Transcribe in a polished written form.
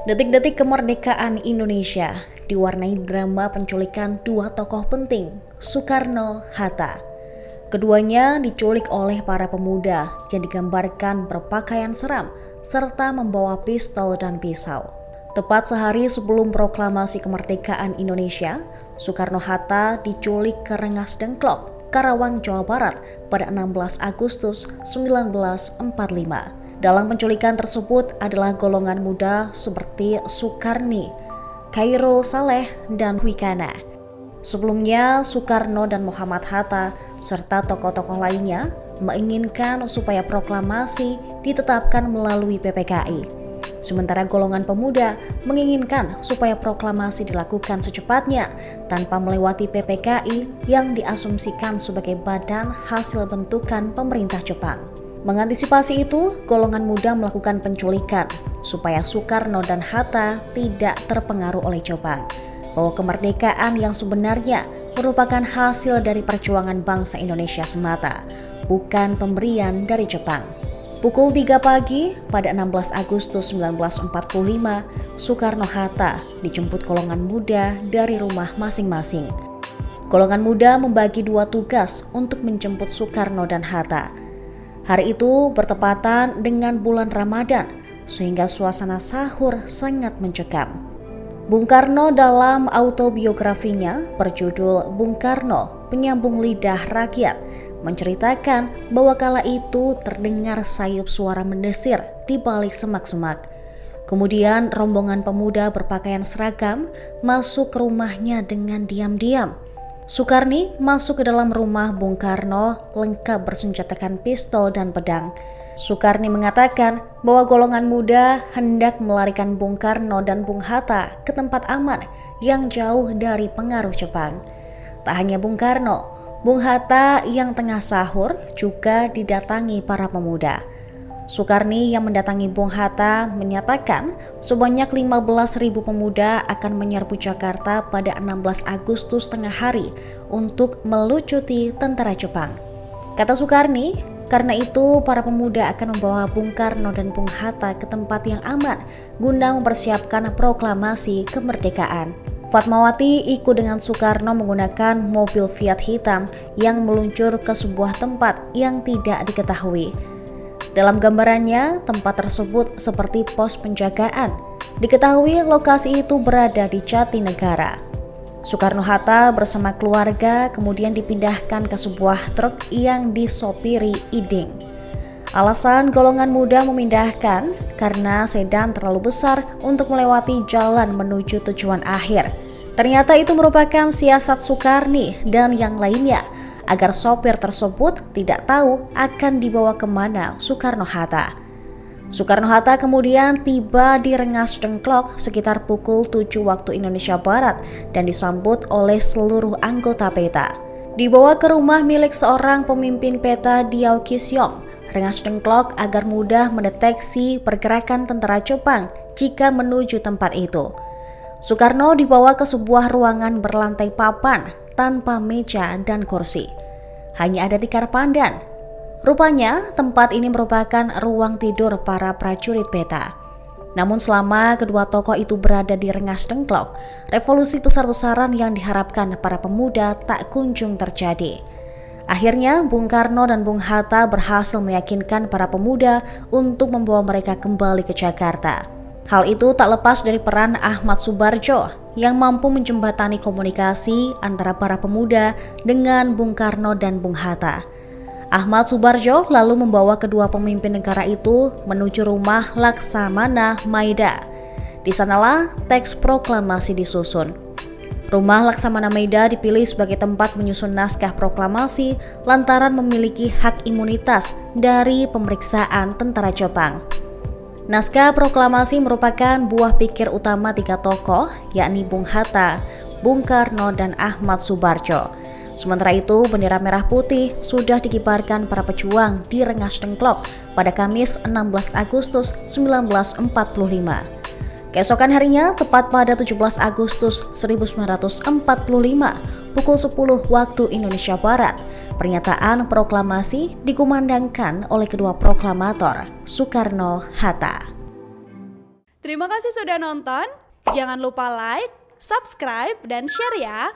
Detik-detik kemerdekaan Indonesia diwarnai drama penculikan dua tokoh penting, Soekarno-Hatta. Keduanya diculik oleh para pemuda yang digambarkan berpakaian seram serta membawa pistol dan pisau. Tepat sehari sebelum proklamasi kemerdekaan Indonesia, Soekarno-Hatta diculik ke Rengas Dengklok, Karawang, Jawa Barat pada 16 Agustus 1945. Dalam penculikan tersebut adalah golongan muda seperti Sukarni, Khairul Saleh, dan Wikana. Sebelumnya, Soekarno dan Muhammad Hatta serta tokoh-tokoh lainnya menginginkan supaya proklamasi ditetapkan melalui PPKI. Sementara golongan pemuda menginginkan supaya proklamasi dilakukan secepatnya tanpa melewati PPKI yang diasumsikan sebagai badan hasil bentukan pemerintah Jepang. Mengantisipasi itu, golongan muda melakukan penculikan supaya Soekarno dan Hatta tidak terpengaruh oleh Jepang, bahwa kemerdekaan yang sebenarnya merupakan hasil dari perjuangan bangsa Indonesia semata, bukan pemberian dari Jepang. Pukul 3 pagi pada 16 Agustus 1945, Soekarno-Hatta dijemput golongan muda dari rumah masing-masing. Golongan muda membagi dua tugas untuk menjemput Soekarno dan Hatta. Hari itu bertepatan dengan bulan Ramadan, sehingga suasana sahur sangat mencekam. Bung Karno dalam autobiografinya berjudul Bung Karno, Penyambung Lidah Rakyat, menceritakan bahwa kala itu terdengar sayup suara mendesir di balik semak-semak. Kemudian rombongan pemuda berpakaian seragam masuk ke rumahnya dengan diam-diam. Sukarni masuk ke dalam rumah Bung Karno lengkap bersenjatakan pistol dan pedang. Sukarni mengatakan bahwa golongan muda hendak melarikan Bung Karno dan Bung Hatta ke tempat aman yang jauh dari pengaruh Jepang. Tak hanya Bung Karno, Bung Hatta yang tengah sahur juga didatangi para pemuda. Sukarni yang mendatangi Bung Hatta menyatakan sebanyak 15.000 pemuda akan menyerbu Jakarta pada 16 Agustus tengah hari untuk melucuti tentara Jepang. Kata Sukarni, karena itu para pemuda akan membawa Bung Karno dan Bung Hatta ke tempat yang aman guna mempersiapkan proklamasi kemerdekaan. Fatmawati ikut dengan Soekarno menggunakan mobil Fiat hitam yang meluncur ke sebuah tempat yang tidak diketahui. Dalam gambarannya, tempat tersebut seperti pos penjagaan. Diketahui lokasi itu berada di Jatinegara. Soekarno-Hatta bersama keluarga kemudian dipindahkan ke sebuah truk yang disopiri Iding. Alasan golongan muda memindahkan karena sedan terlalu besar untuk melewati jalan menuju tujuan akhir. Ternyata itu merupakan siasat Sukarni dan yang lainnya agar sopir tersebut tidak tahu akan dibawa kemana Soekarno-Hatta. Soekarno-Hatta kemudian tiba di Rengas Dengklok sekitar pukul 7 waktu Indonesia Barat dan disambut oleh seluruh anggota PETA. Dibawa ke rumah milik seorang pemimpin PETA Diau Kisyong, Rengas Dengklok agar mudah mendeteksi pergerakan tentara Jepang jika menuju tempat itu. Soekarno dibawa ke sebuah ruangan berlantai papan tanpa meja dan kursi. Hanya ada tikar pandan. Rupanya tempat ini merupakan ruang tidur para prajurit PETA. Namun selama kedua tokoh itu berada di Rengas Dengklok, revolusi besar-besaran yang diharapkan para pemuda tak kunjung terjadi. Akhirnya Bung Karno dan Bung Hatta berhasil meyakinkan para pemuda untuk membawa mereka kembali ke Jakarta. Hal itu tak lepas dari peran Ahmad Soebardjo yang mampu menjembatani komunikasi antara para pemuda dengan Bung Karno dan Bung Hatta. Ahmad Soebardjo lalu membawa kedua pemimpin negara itu menuju rumah Laksamana Maida. Di sanalah teks proklamasi disusun. Rumah Laksamana Maida dipilih sebagai tempat menyusun naskah proklamasi lantaran memiliki hak imunitas dari pemeriksaan tentara Jepang. Naskah proklamasi merupakan buah pikir utama tiga tokoh, yakni Bung Hatta, Bung Karno, dan Ahmad Soebardjo. Sementara itu, bendera merah putih sudah dikibarkan para pejuang di Rengas Dengklok pada Kamis 16 Agustus 1945. Keesokan harinya, tepat pada 17 Agustus 1945, pukul 10 waktu Indonesia Barat, pernyataan proklamasi dikumandangkan oleh kedua proklamator, Soekarno-Hatta. Terima kasih sudah nonton. Jangan lupa like, subscribe, dan share ya.